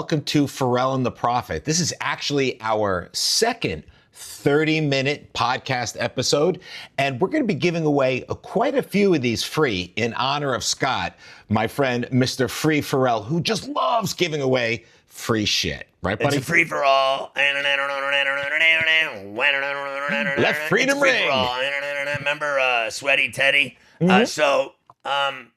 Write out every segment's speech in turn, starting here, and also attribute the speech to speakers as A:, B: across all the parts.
A: Welcome to Ferrall the Prophet. This is actually our second 30-minute podcast episode, and we're going to be giving away quite a few of these free in honor of Scott, my friend, Mr. Free Ferrall, who just loves giving away free shit. Right, buddy?
B: It's a free for all.
A: Let freedom ring.
B: Remember Sweaty Teddy?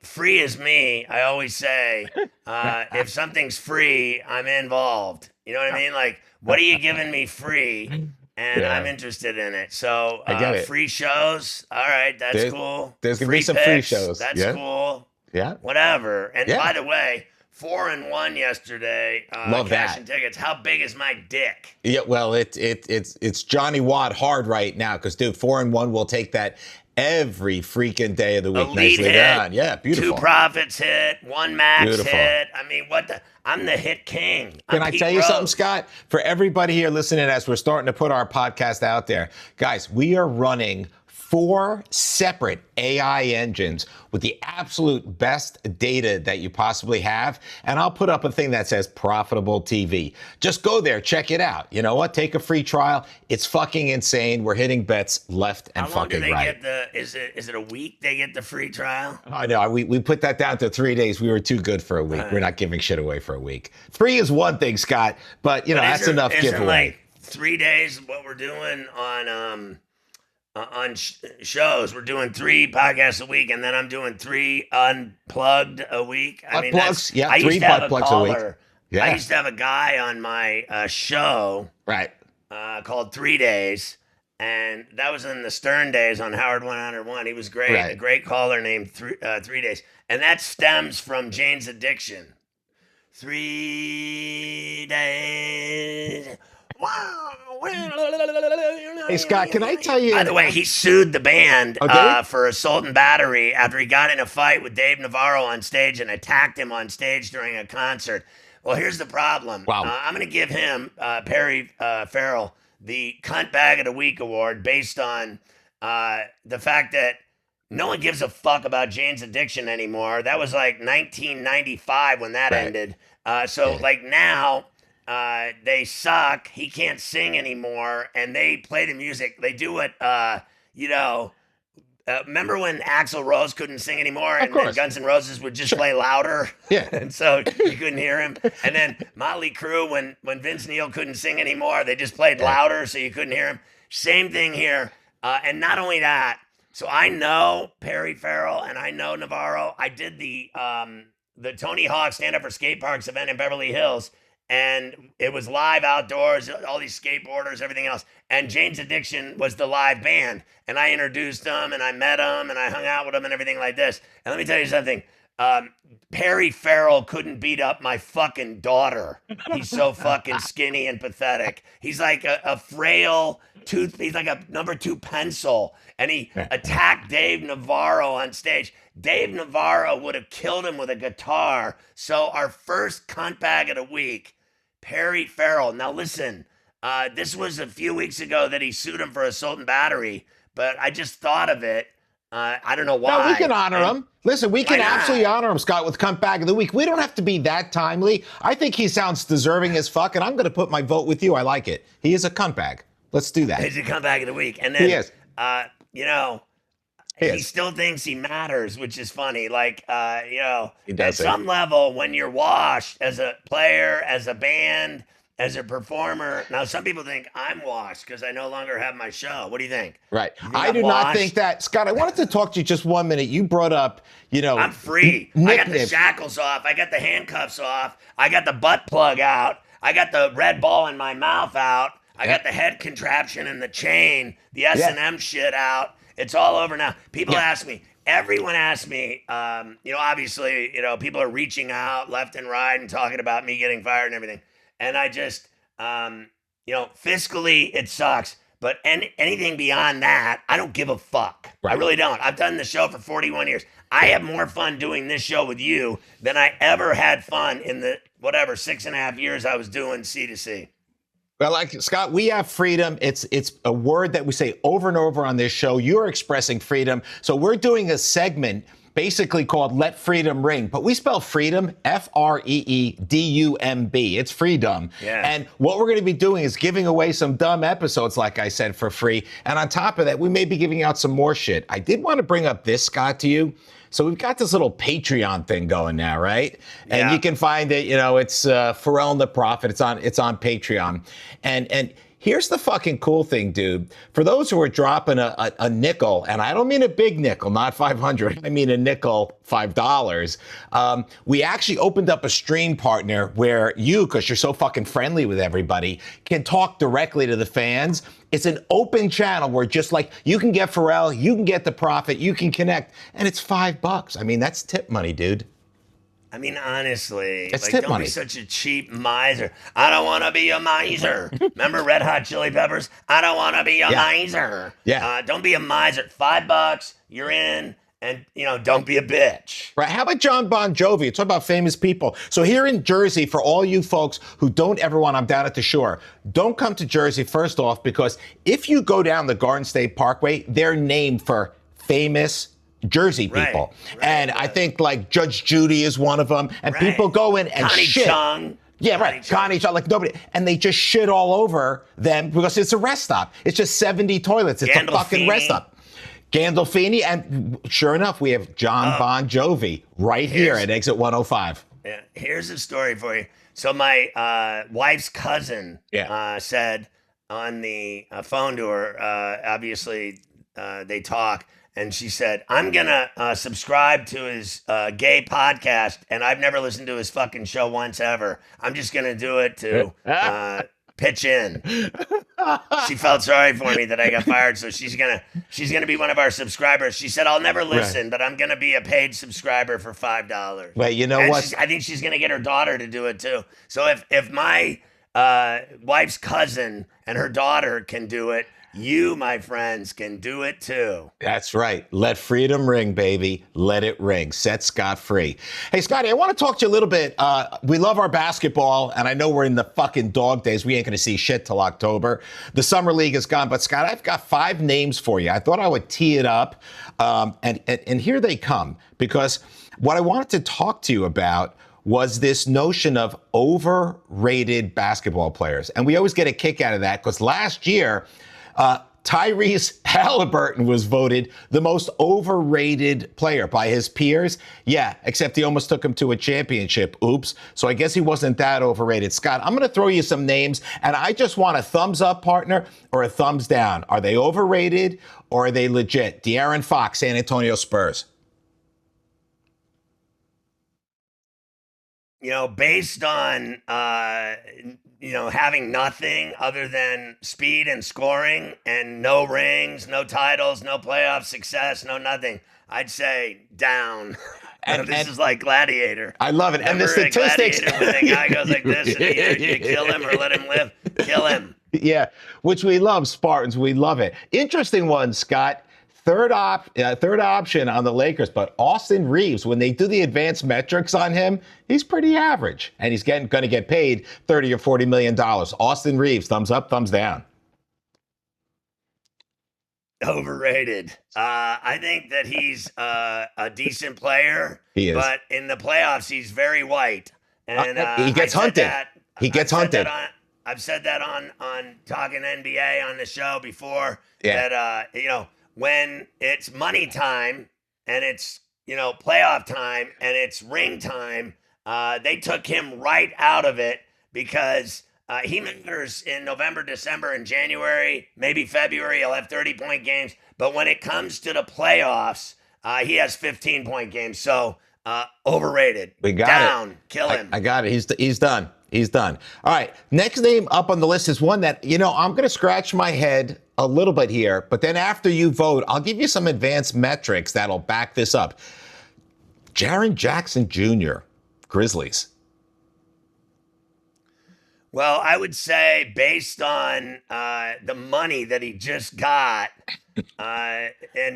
B: Free is me. I always say, if something's free, I'm involved. You know what I mean? Like, what are you giving me free? And I'm interested in it. So,
A: I get it.
B: Free shows. All right, that's cool.
A: There's going to be some free shows.
B: That's cool.
A: Yeah.
B: Whatever. And by the way, 4-1 yesterday.
A: Love
B: cash
A: that.
B: and tickets. How big is my dick?
A: Yeah, well, it's Johnny Watt hard right now because, dude, 4-1 will take that every freaking day of the week.
B: Elite
A: Nicely
B: hit,
A: done. Yeah, beautiful.
B: 2 Profits hit, 1 Max
A: Beautiful.
B: hit. I mean, I'm the hit king.
A: Can
B: I'm
A: I
B: Pete
A: tell you
B: Rose.
A: something, Scott? For everybody here listening as we're starting to put our podcast out there, guys, we are running 4 separate AI engines with the absolute best data that you possibly have. And I'll put up a thing that says profitable TV. Just go there, check it out. You know what? Take a free trial. It's fucking insane. We're hitting bets left and
B: How long do
A: fucking
B: they
A: right.
B: get is it a week they get the free trial?
A: I know. We put that down to 3 days. We were too good for a week. We're not giving shit away for a week. 3 is one thing, Scott, but you know, that's enough giveaway.
B: Like 3 days what we're doing on shows. We're doing 3 podcasts a week, and then I'm doing 3 unplugged a week. I mean,
A: Plugs, yeah,
B: I
A: 3
B: used to have
A: plugs a week. Yeah.
B: I used to have a guy on my show
A: Right.
B: called 3 Days, and that was in the Stern days on Howard 101. He was great,
A: Right.
B: a great caller named 3 Days, and that stems from Jane's Addiction. 3 days.
A: Hey, Scott, can I tell you?
B: By the way, he sued the band for assault and battery after he got in a fight with Dave Navarro on stage and attacked him on stage during a concert. Well, here's the problem.
A: Wow.
B: I'm going to give him, Perry Ferrall, the Cunt Bag of the Week award based on the fact that no one gives a fuck about Jane's Addiction anymore. That was like 1995 when that ended. Like now... they suck. He can't sing anymore, and they play the music. They do it. Remember when Axl Rose couldn't sing anymore, and then Guns N' Roses would just play louder?
A: Yeah,
B: and so you couldn't hear him. And then Motley Crue, when Vince Neil couldn't sing anymore, they just played louder, so you couldn't hear him. Same thing here. And not only that, so I know Perry Ferrall and I know Navarro. I did the Tony Hawk Stand Up for Skate Parks event in Beverly Hills. And it was live outdoors, all these skateboarders, everything else. And Jane's Addiction was the live band. And I introduced them, and I met them, and I hung out with them, and everything like this. And let me tell you something. Perry Ferrall couldn't beat up my fucking daughter. He's so fucking skinny and pathetic. He's like a frail tooth. He's like a number 2 pencil. And he attacked Dave Navarro on stage. Dave Navarro would have killed him with a guitar. So our first cunt bag of the week, Perry Ferrall. Now listen, this was a few weeks ago that he sued him for assault and battery, but I just thought of it. I don't know why.
A: No, we can honor him. Listen, we can absolutely honor him, Scott, with Cunt Bag of the Week. We don't have to be that timely. I think he sounds deserving as fuck, and I'm going to put my vote with you. I like it. He is a cunt bag. Let's do that.
B: He's a cunt bag of the week. And then,
A: he is.
B: He still thinks he matters, which is funny. Like, at some level, when you're washed as a player, as a band, as a performer. Now, some people think I'm washed because I no longer have my show. What do you think?
A: Right. I do not think that. Scott, I wanted to talk to you just 1 minute. You brought up,
B: I'm free. I got the shackles off. I got the handcuffs off. I got the butt plug out. I got the red ball in my mouth out. I got the head contraption and the chain, the S&M shit out. It's all over now. People ask me, everyone asks me, obviously, people are reaching out left and right and talking about me getting fired and everything. And I just, fiscally, it sucks. But anything beyond that, I don't give a fuck. Right. I really don't. I've done the show for 41 years. I have more fun doing this show with you than I ever had fun in the, 6.5 years I was doing C2C.
A: Well, like, Scott, we have freedom. It's a word that we say over and over on this show. You're expressing freedom. So we're doing a segment basically called Let Freedom Ring. But we spell freedom Freedumb. It's FreeDumb.
B: Yeah.
A: And what we're going to be doing is giving away some dumb episodes, like I said, for free. And on top of that, we may be giving out some more shit. I did want to bring up this, Scott, to you. So we've got this little Patreon thing going now, right? And you can find it, it's Ferrall the Prophet. It's on Patreon. And here's the fucking cool thing, dude. For those who are dropping a nickel, and I don't mean a big nickel, not 500. I mean a nickel, $5. We actually opened up a stream partner where you, because you're so fucking friendly with everybody, can talk directly to the fans. It's an open channel where just like you can get Ferrall, you can get the Prophet, you can connect, and it's $5. I mean, that's tip money, dude.
B: I mean, honestly,
A: it's
B: don't be such a cheap miser. I don't want to be a miser. Remember Red Hot Chili Peppers? I don't want to be a miser.
A: Yeah.
B: Don't be a miser. $5, you're in, and, don't be a bitch.
A: Right. How about John Bon Jovi? Talk about famous people. So here in Jersey, for all you folks who don't ever want, I'm down at the shore, don't come to Jersey, first off, because if you go down the Garden State Parkway, they're named for famous Jersey people. And I think like Judge Judy is one of them. And people go in and
B: Connie
A: shit.
B: Chung.
A: Yeah, right. Connie Chung, like nobody. And they just shit all over them because it's a rest stop. It's just 70 toilets. It's a fucking rest stop. Gandolfini. And sure enough, we have John Bon Jovi right here at exit 105.
B: Yeah, here's a story for you. So my wife's cousin said on the phone to her, obviously they talk, and she said, I'm going to subscribe to his gay podcast, and I've never listened to his fucking show once ever. I'm just going to do it to pitch in. She felt sorry for me that I got fired, so she's gonna be one of our subscribers. She said, I'll never listen, but I'm going to be a paid subscriber for $5.
A: Wait, you know what?
B: I think she's going to get her daughter to do it, too. So if my wife's cousin and her daughter can do it, you, my friends, can do it too.
A: That's right. Let freedom ring, baby. Let it ring. Set Scott free. Hey, Scotty, I want to talk to you a little bit. We love our basketball, and I know we're in the fucking dog days. We ain't going to see shit till October. The summer league is gone. But, Scott, I've got 5 names for you. I thought I would tee it up, and here they come. Because what I wanted to talk to you about was this notion of overrated basketball players. And we always get a kick out of that because last year, Tyrese Halliburton was voted the most overrated player by his peers. Yeah, except he almost took him to a championship. Oops. So I guess he wasn't that overrated. Scott, I'm going to throw you some names, and I just want a thumbs up, partner, or a thumbs down. Are they overrated or are they legit? De'Aaron Fox, San Antonio Spurs.
B: Based on having nothing other than speed and scoring and no rings, no titles, no playoff success, no nothing, I'd say down. And this is like Gladiator.
A: I love it.
B: Remember
A: and the statistics.
B: When the guy goes like this and you kill him or let him live, kill him.
A: Yeah, which we love, Spartans. We love it. Interesting one, Scott. Third option on the Lakers, but Austin Reeves, when they do the advanced metrics on him, he's pretty average, and he's going to get paid $30 or $40 million. Austin Reeves, thumbs up, thumbs down.
B: Overrated. I think that he's a decent player.
A: He is.
B: But in the playoffs, he's very white. And
A: he gets hunted. He gets hunted.
B: I've said that on Talking NBA on the show before.
A: Yeah.
B: That, when it's money time and it's, playoff time and it's ring time, they took him right out of it because he matters in November, December, and January, maybe February. He'll have 30-point games. But when it comes to the playoffs, he has 15-point games. So overrated.
A: We got
B: down.
A: it.
B: Kill him.
A: I got it. He's done. He's done. All right. Next name up on the list is one that, I'm going to scratch my head a little bit here, but then after you vote, I'll give you some advanced metrics that'll back this up. Jaren Jackson Jr., Grizzlies.
B: Well, I would say based on the money that he just got and,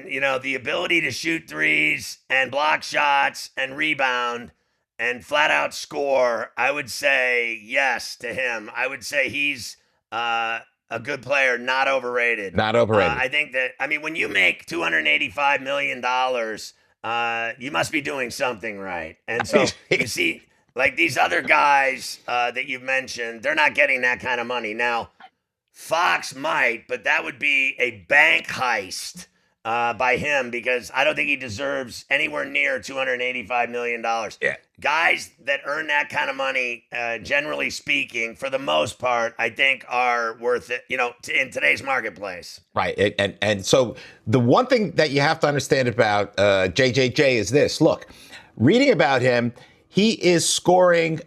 B: the ability to shoot threes and block shots and rebound and flat out score, I would say yes to him. I would say he's a good player, not overrated.
A: Not overrated.
B: I think that, when you make $285 million you must be doing something right. And so you see, like these other guys that you've mentioned, they're not getting that kind of money. Now, Fox might, but that would be a bank heist by him because I don't think he deserves anywhere near $285 million.
A: Yeah.
B: Guys that earn that kind of money, generally speaking, for the most part, I think are worth it, in today's marketplace.
A: Right. And so the one thing that you have to understand about JJJ is this. Look, reading about him, he is scoring,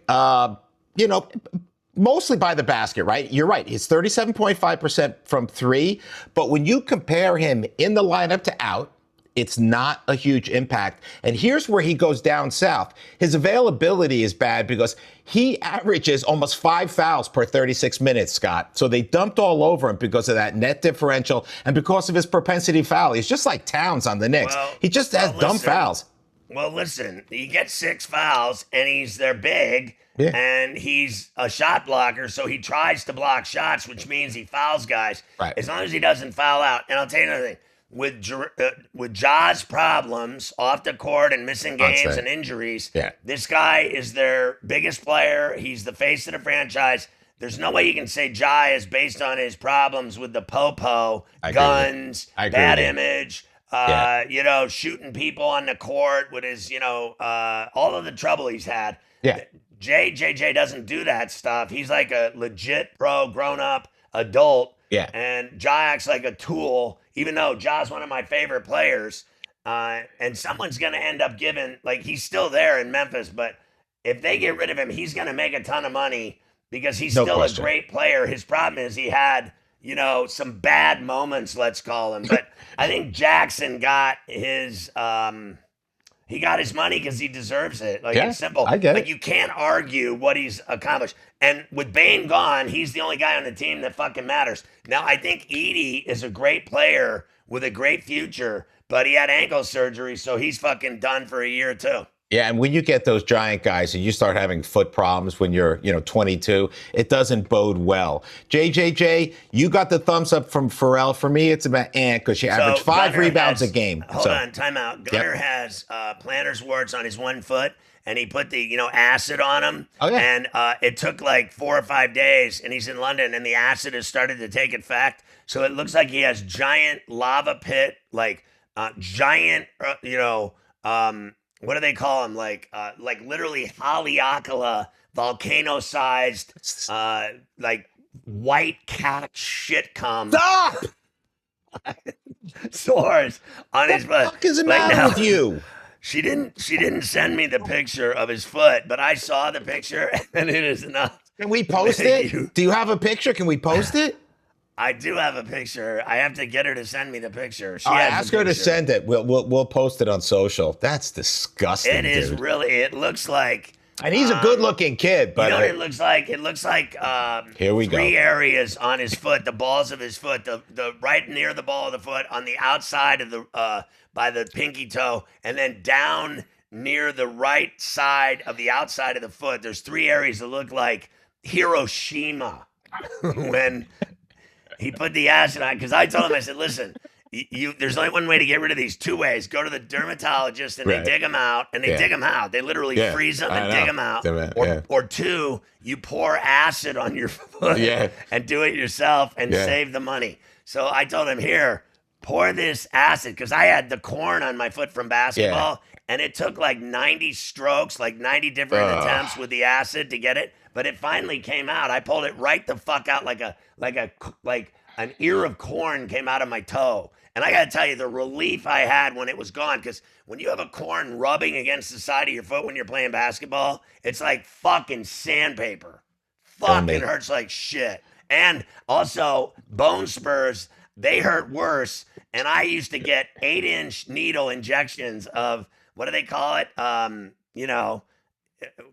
A: mostly by the basket, right? You're right. He's 37.5% from three. But when you compare him in the lineup to out, it's not a huge impact. And here's where he goes down south. His availability is bad because he averages almost 5 fouls per 36 minutes, Scott. So they dumped all over him because of that net differential and because of his propensity to foul. He's just like Towns on the Knicks. He just has dumb fouls.
B: Well, listen, he gets 6 fouls and they're big.
A: Yeah.
B: And he's a shot blocker, so he tries to block shots, which means he fouls guys.
A: Right.
B: As long as he doesn't foul out. And I'll tell you another thing. With Ja's problems off the court and missing games and injuries, this guy is their biggest player. He's the face of the franchise. There's no way you can say Ja is based on his problems with the popo, guns, bad image, shooting people on the court with his, all of the trouble he's had.
A: Yeah.
B: JJJ doesn't do that stuff. He's like a legit pro, grown-up adult.
A: Yeah.
B: And Ja acts like a tool, even though Ja's one of my favorite players. And someone's going to end up giving, he's still there in Memphis, but if they get rid of him, he's going to make a ton of money because he's still a great player. His problem is he had, some bad moments, let's call him. But I think Jackson got his... he got his money because he deserves it. It's simple.
A: I get it.
B: You can't argue what he's accomplished. And with Bane gone, he's the only guy on the team that fucking matters. Now, I think Edey is a great player with a great future, but he had ankle surgery, so he's fucking done for a year or two.
A: Yeah, and when you get those giant guys and you start having foot problems when you're, 22, it doesn't bode well. JJJ, you got the thumbs up from Ferrall. For me, it's about because she averaged 5 rebounds a game.
B: Hold on, time out. Gunner has plantar's warts on his one foot, and he put the, acid on him.
A: Oh, yeah.
B: And it took 4 or 5 days, and he's in London, and the acid has started to take effect. So it looks like he has giant lava pit, giant, what do they call them? Literally Haleakala, volcano-sized, white cat shit cum.
A: Stop!
B: Sores on his butt.
A: What the fuck is the matter with you?
B: She didn't send me the picture of his foot, but I saw the picture and it is enough.
A: Can we post it? Do you have a picture? Can we post it?
B: I do have a picture. I have to get her to send me the picture.
A: Ask her to send it. We'll post it on social. That's disgusting.
B: It is really. It looks like.
A: And he's a good-looking kid, but
B: what it looks like? It looks like
A: here we
B: 3 areas on his foot, the balls of his foot, the right near the ball of the foot, on the outside of the by the pinky toe, and then down near the right side of the outside of the foot. There's 3 areas that look like Hiroshima when he put the acid on. Because I told him, I said, listen. There's only one way to get rid of these. 2 ways. Go to the dermatologist and they dig them out, and they dig them out. They literally freeze them and dig them out. Or 2, you pour acid on your foot and do it yourself and save the money. So I told him, here, pour this acid, because I had the corn on my foot from basketball, and it took 90 strokes, 90 different attempts with the acid to get it, but it finally came out. I pulled it right the fuck out like an ear of corn came out of my toe. And I got to tell you, the relief I had when it was gone, because when you have a corn rubbing against the side of your foot when you're playing basketball, it's like fucking sandpaper. Fucking hurts like shit. And also, bone spurs, they hurt worse. And I used to get 8-inch needle injections of, what do they call it?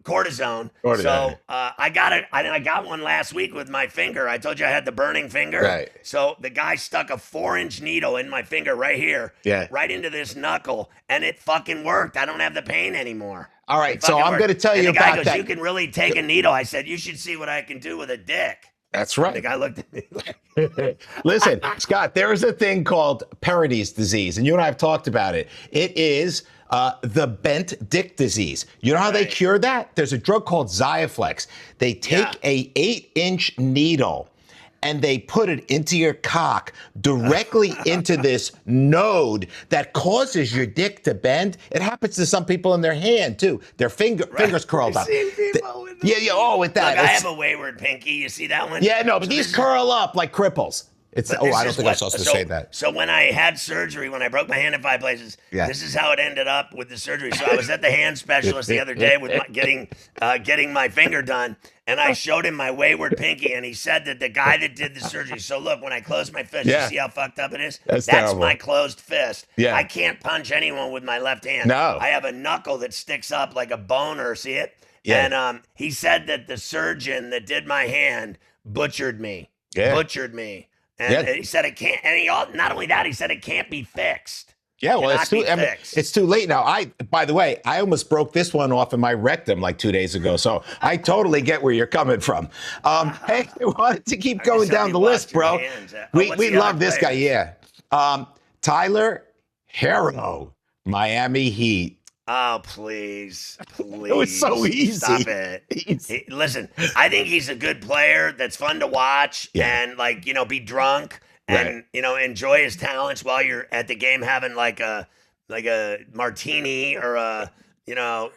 B: Cortisone. So I got it. I got one last week with my finger. I told you I had the burning finger.
A: Right.
B: So the guy stuck a 4-inch needle in my finger right here. Right into this knuckle, and it fucking worked. I don't have the pain anymore.
A: All right. So I'm going to tell you
B: about that. The guy goes,
A: that.
B: You can really take a needle. I said, you should see what I can do with a dick.
A: That's right.
B: The guy looked at me
A: Listen, Scott, there is a thing called Paradis disease, and you and I have talked about it. It is The bent dick disease. You know how they cure that? There's a drug called Xiaflex. They take a 8-inch needle and they put it into your cock directly into this node that causes your dick to bend. It happens to some people in their hand too. Their fingers curled up. With that.
B: Look, I have a wayward pinky. You see that one?
A: Yeah, no, but these curl up like cripples. I don't think I'm supposed to say that.
B: So when I had surgery, when I broke my hand in 5 places, this is how it ended up with the surgery. So I was at the hand specialist the other day with getting my finger done, and I showed him my wayward pinky, and he said that the guy that did the surgery. So look, when I close my fist, you see how fucked up it is? That's my closed fist. Yeah. I can't punch anyone with my left hand.
A: No.
B: I have a knuckle that sticks up like a boner. See it?
A: Yeah.
B: And he said that the surgeon that did my hand butchered me.
A: Yeah.
B: Butchered me. And he said it can't. And not only that, he said it can't be fixed.
A: Yeah, well, it's too late now. By the way, I almost broke this one off in my rectum like 2 days ago, so I totally get where you're coming from. Hey, I wanted to keep going down the list, bro. We love this guy, yeah. Tyler Herro, Miami Heat.
B: Oh, please.
A: It was so easy.
B: Stop it. Listen, I think he's a good player that's fun to watch and, be drunk and, enjoy his talents while you're at the game having like a martini or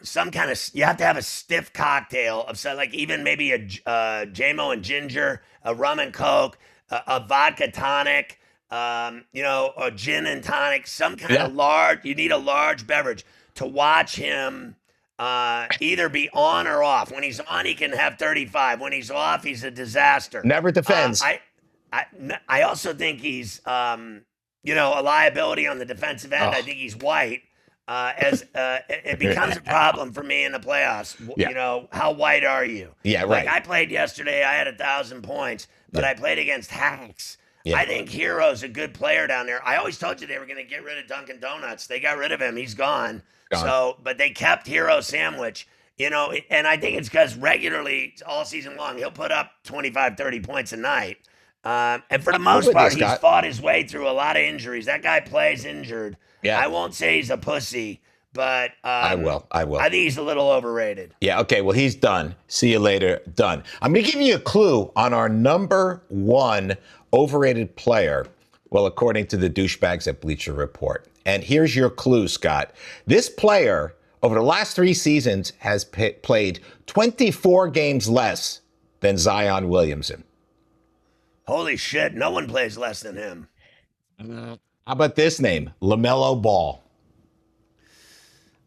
B: some kind of, you have to have a stiff cocktail of some, like even maybe a JMO and ginger, a rum and coke, a vodka tonic, a gin and tonic, some kind of large, you need a large beverage to watch him either be on or off. When he's on, he can have 35. When he's off, he's a disaster.
A: Never defends.
B: I also think he's, a liability on the defensive end. I think he's white. It becomes a problem for me in the playoffs. How white are you?
A: Yeah, right.
B: Like I played yesterday. I had 1,000 points, but I played against hacks. Yeah. I think Hero's a good player down there. I always told you they were going to get rid of Dunkin' Donuts. They got rid of him. He's gone. So, but they kept Hero Sandwich, and I think it's because regularly all season long, he'll put up 25, 30 points a night. And for the most part, he's fought his way through a lot of injuries. That guy plays injured. Yeah. I won't say he's a pussy, but
A: I will.
B: I think he's a little overrated.
A: Yeah, okay, well, he's done. See you later. Done. I'm going to give you a clue on our number one overrated player, well, according to the douchebags at Bleacher Report. And here's your clue, Scott. This player, over the last 3 seasons, has played 24 games less than Zion Williamson.
B: Holy shit, no one plays less than him.
A: How about this name? LaMelo Ball.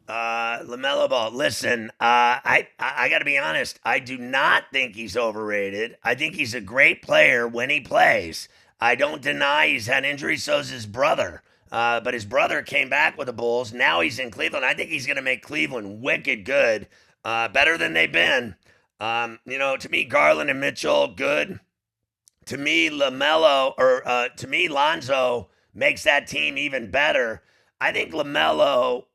B: LaMelo Ball. Listen, I got to be honest. I do not think he's overrated. I think he's a great player when he plays. I don't deny he's had injuries. So's his brother. But his brother came back with the Bulls. Now he's in Cleveland. I think he's going to make Cleveland wicked good, better than they've been. To me, Garland and Mitchell, good. To me, to me, Lonzo makes that team even better. I think LaMelo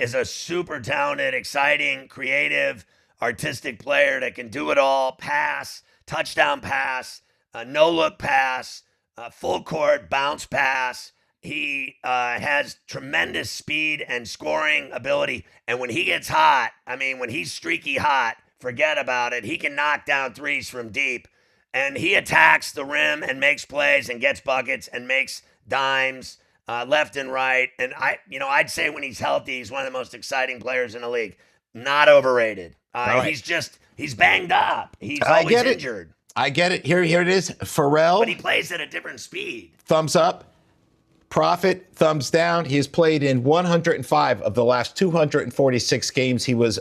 B: is a super talented, exciting, creative, artistic player that can do it all. Pass, touchdown pass, no-look pass, full court bounce pass. He has tremendous speed and scoring ability. And when he gets hot, when he's streaky hot, forget about it. He can knock down threes from deep. And he attacks the rim and makes plays and gets buckets and makes dimes left and right. And I'd say when he's healthy, he's one of the most exciting players in the league. Not overrated. Right. He's banged up. He's always injured.
A: I get it. Here it is. Ferrall.
B: But he plays at a different speed.
A: Thumbs up. Prophet, thumbs down. He has played in 105 of the last 246 games he was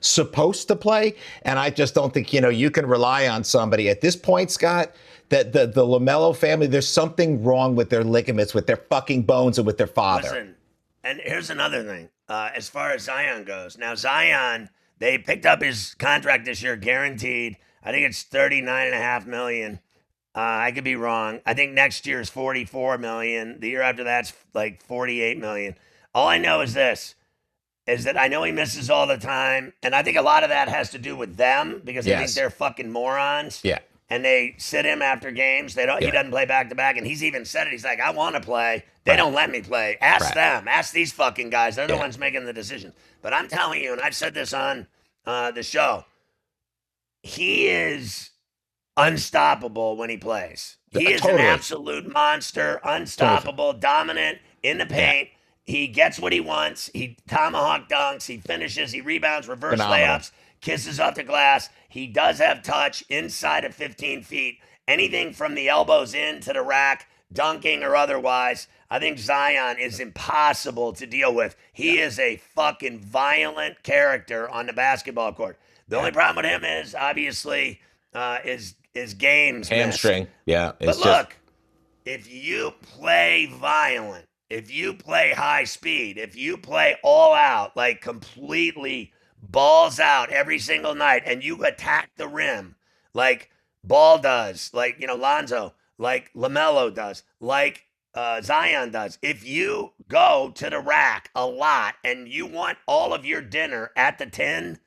A: supposed to play. And I just don't think, you can rely on somebody at this point, Scott, that the LaMelo family, there's something wrong with their ligaments, with their fucking bones, and with their father.
B: Listen, and here's another thing. As far as Zion goes. Now, Zion, they picked up his contract this year, guaranteed. I think it's $39.5 million. I could be wrong. I think next year is $44 million. The year after that's like $48 million. All I know is this, is that I know he misses all the time. And I think a lot of that has to do with them because I think they're fucking morons.
A: Yeah.
B: and they sit him after games. They don't. He doesn't play back to back, and he's even said it. He's like, I want to play. They don't let me play. Ask them. Ask these fucking guys. They're the ones making the decisions. But I'm telling you, and I've said this on the show, he is unstoppable when he plays. He is an absolute monster, unstoppable, dominant in the paint. He gets what he wants. He tomahawk dunks. He finishes. He rebounds, reverse layups, kisses off the glass. He does have touch inside of 15 feet. Anything from the elbows in to the rack, dunking or otherwise. I think Zion is impossible to deal with. He is a fucking violent character on the basketball court. The only problem with him is obviously is games.
A: Hamstring. Yeah.
B: But look, if you play violent, if you play high speed, if you play all out, like completely balls out every single night, and you attack the rim like Ball does, like, Lonzo, like LaMelo does, like Zion does. If you go to the rack a lot and you want all of your dinner at the 10,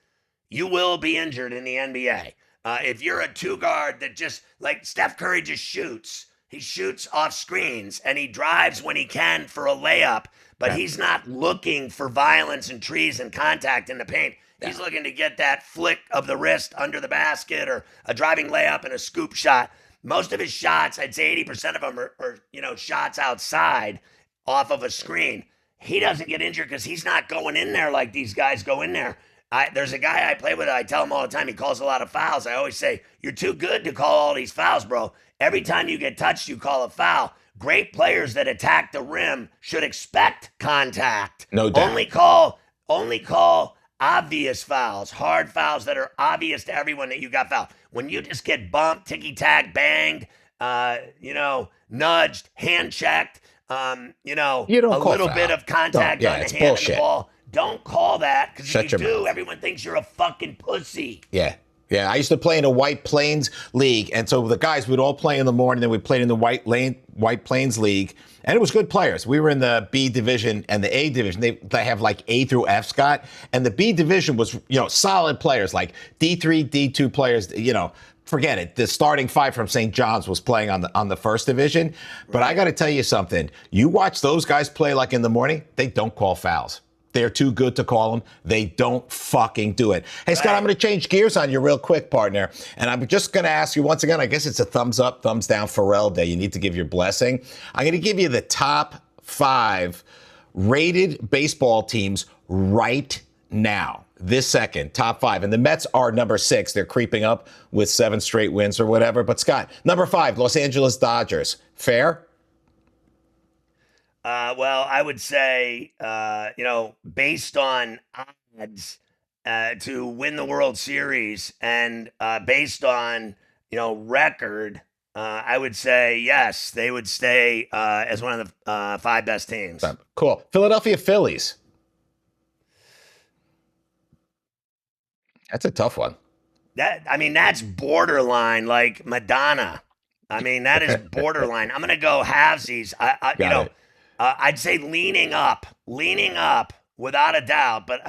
B: you will be injured in the NBA. If you're a two guard that just, like Steph Curry just shoots, he shoots off screens and he drives when he can for a layup, but he's not looking for violence and trees and contact in the paint. He's looking to get that flick of the wrist under the basket or a driving layup and a scoop shot. Most of his shots, I'd say 80% of them are shots outside off of a screen. He doesn't get injured because he's not going in there like these guys go in there. There's a guy I play with, I tell him all the time, he calls a lot of fouls. I always say, you're too good to call all these fouls, bro. Every time you get touched, you call a foul. Great players that attack the rim should expect contact.
A: No doubt.
B: Only call obvious fouls, hard fouls that are obvious to everyone that you got fouled. When you just get bumped, ticky-tack, banged, nudged, hand-checked, a little bit of contact on the hand and the ball, don't call that, because if you do, everyone thinks you're a fucking pussy.
A: Yeah. Yeah, I used to play in a White Plains League, and so the guys would all play in the morning, then we played in the White Plains League, and it was good players. We were in the B division and the A division. They have like A through F, Scott, and the B division was, solid players, like D3, D2 players, forget it. The starting five from St. John's was playing on the first division, but I got to tell you something. You watch those guys play like in the morning, they don't call fouls. They're too good to call them. They don't fucking do it. Hey, Scott, I'm going to change gears on you real quick, partner. And I'm just going to ask you once again, I guess it's a thumbs up, thumbs down Ferrall Day. You need to give your blessing. I'm going to give you the top 5 rated baseball teams right now, this second, top 5. And the Mets are number 6. They're creeping up with 7 straight wins or whatever. But, Scott, number 5, Los Angeles Dodgers. Fair?
B: Well, I would say, based on odds to win the World Series and based on, record, I would say, yes, they would stay as one of the 5 best teams.
A: Cool. Philadelphia Phillies. That's a tough one.
B: That's borderline like Madonna. That is borderline. I'm going to go halvesies. I'd say leaning up without a doubt. But,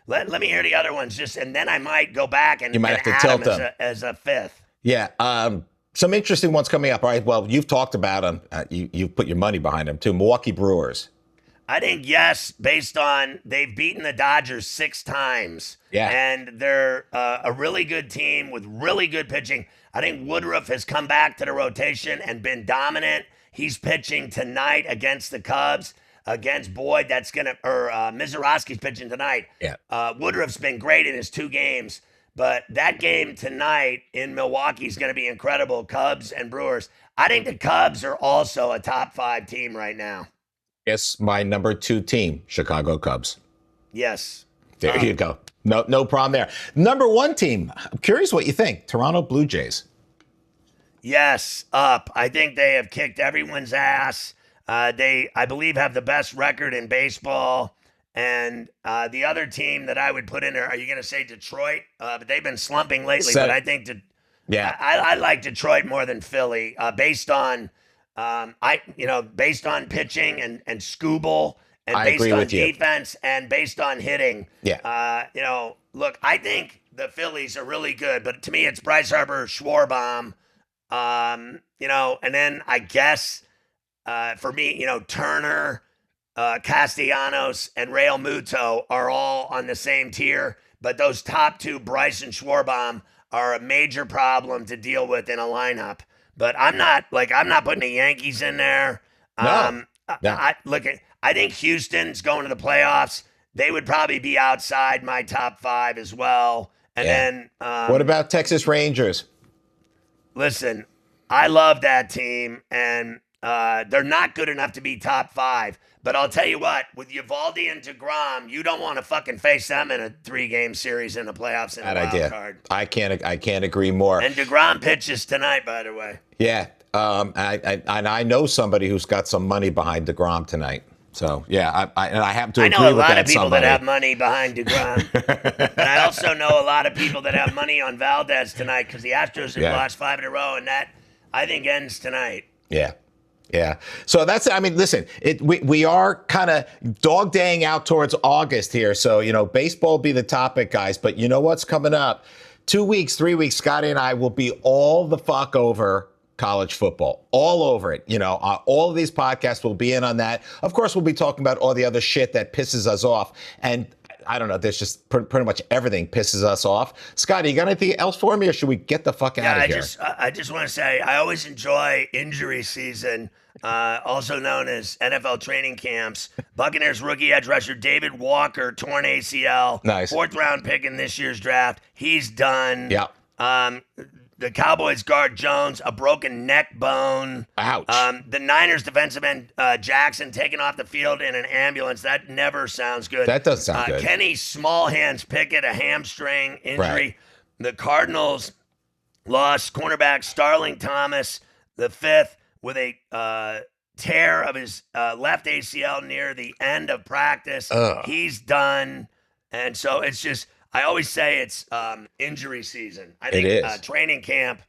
B: let me hear the other ones and then I might go back and,
A: you might have to
B: add
A: tilt
B: them as a 5th.
A: Yeah. Some interesting ones coming up. All right. Well, you've talked about them. You've put your money behind them, too. Milwaukee Brewers.
B: I think, yes, based on they've beaten the Dodgers 6 times.
A: Yeah.
B: And they're a really good team with really good pitching. I think Woodruff has come back to the rotation and been dominant. He's pitching tonight against the Cubs, against Boyd. Mizorowski's pitching tonight.
A: Yeah.
B: Woodruff's been great in his 2 games, but that game tonight in Milwaukee is going to be incredible. Cubs and Brewers. I think the Cubs are also a top 5 team right now.
A: Yes, my number 2 team, Chicago Cubs.
B: Yes.
A: There you go. No problem there. Number 1 team. I'm curious what you think. Toronto Blue Jays.
B: Yes, up. I think they have kicked everyone's ass. They, I believe, have the best record in baseball. And the other team that I would put in there, are you going to say Detroit? But they've been slumping lately. But I think I like Detroit more than Philly, based on based on pitching and Scooble, and based on defense and based on hitting.
A: Yeah.
B: Look, I think the Phillies are really good, but to me, it's Bryce Harper, Schwarbaum, and then I guess for me, Turner, Castellanos, and Real Muto are all on the same tier, but those top two, Bryce and Schwarbaum, are a major problem to deal with in a lineup. But I'm not putting the Yankees in there.
A: No.
B: I think Houston's going to the playoffs. They would probably be outside my top 5 as well. And then
A: what about Texas Rangers?
B: Listen, I love that team, and they're not good enough to be top 5. But I'll tell you what, with Eovaldi and DeGrom, you don't want to fucking face them in a 3-game series in the playoffs in a wild card.
A: I can't agree more.
B: And DeGrom pitches tonight, by the way.
A: Yeah, I know somebody who's got some money behind DeGrom tonight. So yeah, I have to agree with that.
B: I know a lot of people
A: somebody.
B: that have money behind DeGrom, but I also know a lot of people that have money on Valdez tonight because the Astros have lost 5 in a row, and that I think ends tonight.
A: Yeah. Yeah. So listen, we are kind of dog daying out towards August here. So, baseball will be the topic, guys. But you know what's coming up? 2 weeks, 3 weeks, Scotty and I will be all the fuck over college football, all over it. All of these podcasts will be in on that. Of course, we'll be talking about all the other shit that pisses us off. And I don't know, there's just pretty much everything pisses us off. Scotty, you got anything else for me, or should we get the fuck out of here?
B: I just want to say I always enjoy injury season, also known as NFL training camps. Buccaneers rookie edge rusher David Walker, torn ACL.
A: Nice.
B: 4th round pick in this year's draft. He's done.
A: Yeah.
B: The Cowboys guard Jones, a broken neck bone.
A: Ouch.
B: The Niners defensive end Jackson taken off the field in an ambulance. That never sounds good.
A: That does sound good.
B: Kenny Small Hands Pickett, a hamstring injury.
A: Right.
B: The Cardinals lost cornerback Starling Thomas, the 5th, with a tear of his left ACL near the end of practice. He's done. And so it's just... I always say it's injury season. I think training camp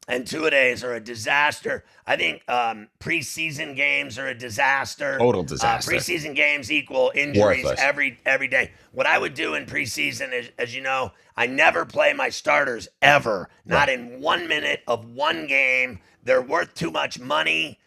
B: and two-a-days are a disaster. I think preseason games are a disaster.
A: Total disaster.
B: Preseason games equal injuries
A: Worthless.
B: every day. What I would do in preseason is, as you know, I never play my starters ever. Not in 1 minute of one game. They're worth too much money.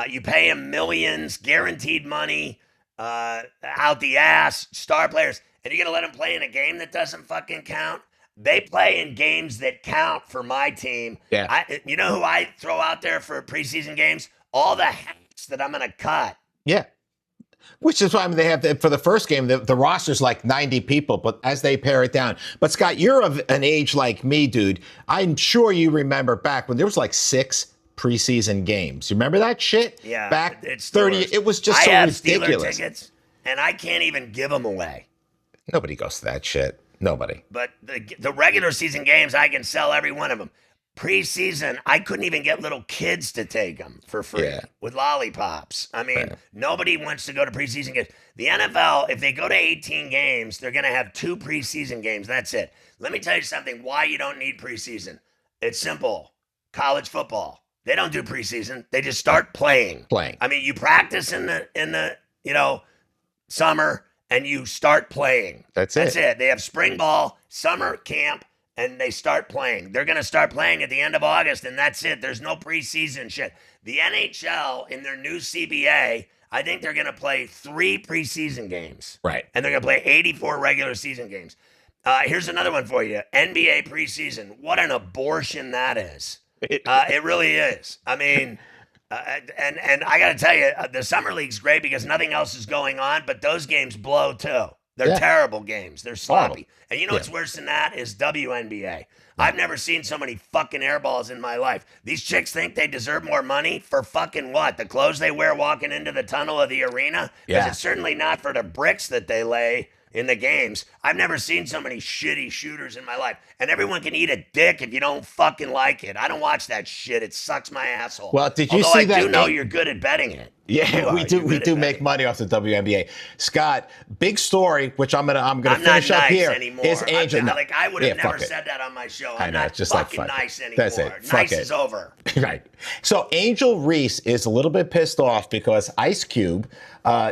B: You pay them millions, guaranteed money, out the ass, star players. And you're going to let them play in a game that doesn't fucking count? They play in games that count for my team.
A: Yeah.
B: You know who I throw out there for preseason games? All the hacks that I'm going to cut.
A: Yeah. Which is why they have, for the first game, the roster's like 90 people, but as they pare it down. But Scott, you're of an age like me, dude. I'm sure you remember back when there was like 6 preseason games. You remember that shit?
B: Yeah.
A: Back
B: it's
A: 30, it was just so ridiculous.
B: I have Steeler tickets, and I can't even give them away.
A: Nobody goes to that shit. Nobody.
B: But the regular season games, I can sell every one of them. Preseason, I couldn't even get little kids to take them for free with lollipops. I mean, nobody wants to go to preseason games. The NFL, if they go to 18 games, they're going to have 2 preseason games. That's it. Let me tell you something, why you don't need preseason. It's simple. College football. They don't do preseason. They just start playing. I mean, you practice in the summer, and you start playing. That's it. They have spring ball, summer camp, and they start playing. They're going to start playing at the end of August, and that's it. There's no preseason shit. The NHL, in their new CBA, I think they're going to play 3 preseason games.
A: Right.
B: And they're going to play 84 regular season games. Here's another one for you. NBA preseason. What an abortion that is. It really is. I mean... and I got to tell you, the summer league's great because nothing else is going on, but those games blow too. They're terrible games. They're sloppy. And you know what's worse than that is WNBA. I've never seen so many fucking airballs in my life. These chicks think they deserve more money for fucking what? The clothes they wear walking into the tunnel of the arena? Because it's certainly not for the bricks that they lay in the games. I've never seen so many shitty shooters in my life. And everyone can eat a dick if you don't fucking like it. I don't watch that shit. It sucks my asshole.
A: Well, did you see that?
B: I do know you're good at betting it.
A: Yeah, we do make money off the WNBA. Scott, big story, which I'm gonna finish up here.
B: Anymore.
A: Is Angel?
B: I would have never said that on my show. I'm not
A: just
B: fucking
A: like
B: nice anymore.
A: That's it.
B: Nice is over.
A: Right. So Angel Reese is a little bit pissed off because Ice Cube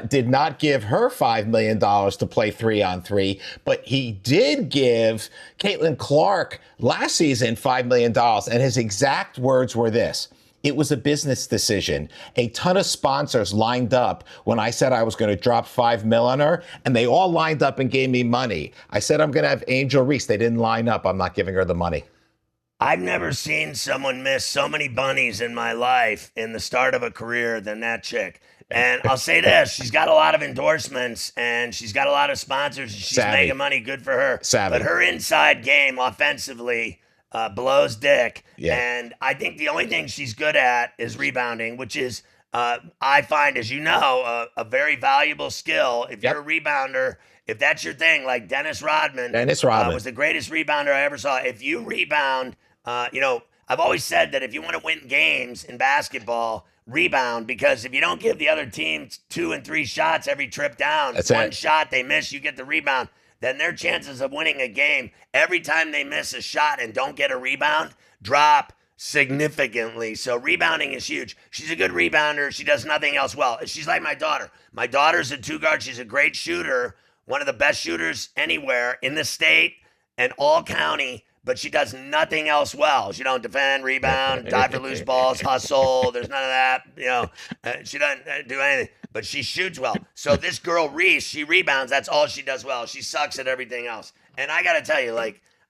A: did not give her $5 million to play 3-on-3, but he did give Caitlin Clark last season $5 million. And his exact words were this: "It was a business decision. A ton of sponsors lined up when I said I was going to drop $5 million on her, and they all lined up and gave me money. I said I'm going to have Angel Reese. They didn't line up. I'm not giving her the money."
B: I've never seen someone miss so many bunnies in my life in the start of a career than that chick. And I'll say this, she's got a lot of endorsements and she's got a lot of sponsors. She's making money. Good for her. But her inside game offensively blows dick. Yeah. And I think the only thing she's good at is rebounding, which is, I find, as you know, a very valuable skill. If you're a rebounder, if that's your thing, like Dennis Rodman was the greatest rebounder I ever saw. If you rebound, I've always said that if you want to win games in basketball, rebound, because if you don't give the other team 2 and 3 shots every trip down, one shot they miss, you get the rebound, then their chances of winning a game every time they miss a shot and don't get a rebound drop significantly. So rebounding is huge. She's a good rebounder. She does nothing else well. She's like my daughter. My daughter's a 2-guard. She's a great shooter, one of the best shooters anywhere in the state and all county, but she does nothing else well. She don't defend, rebound, dive for loose balls, hustle. There's none of that. She doesn't do anything, but she shoots well. So this girl, Reese, she rebounds. That's all she does well. She sucks at everything else. And I got to tell you,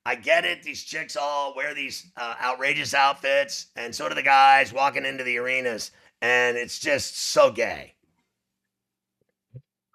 B: I get it. These chicks all wear these outrageous outfits, and so do the guys walking into the arenas, and it's just so gay.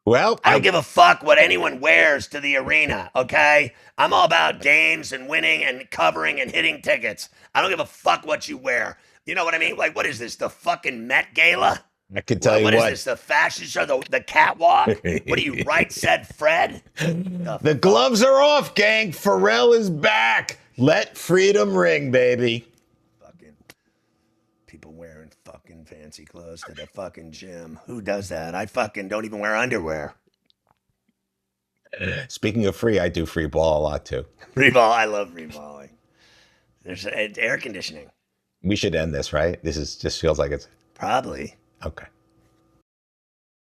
A: Well,
B: I don't give a fuck what anyone wears to the arena, okay? I'm all about games and winning and covering and hitting tickets. I don't give a fuck what you wear. You know what I mean? Like, what is this, the fucking Met Gala?
A: I can tell you what.
B: What is this, the fashion show, the catwalk? What are you, Right Said Fred?
A: The gloves are off, gang. Ferrall is back. Let freedom ring, baby.
B: Fucking people wearing fucking fancy clothes to the fucking gym. Who does that? I fucking don't even wear underwear.
A: Speaking of free, I do free ball a lot too.
B: Free ball, I love free balling. There's air conditioning.
A: We should end this, right? This just feels like it's...
B: Probably.
A: Okay.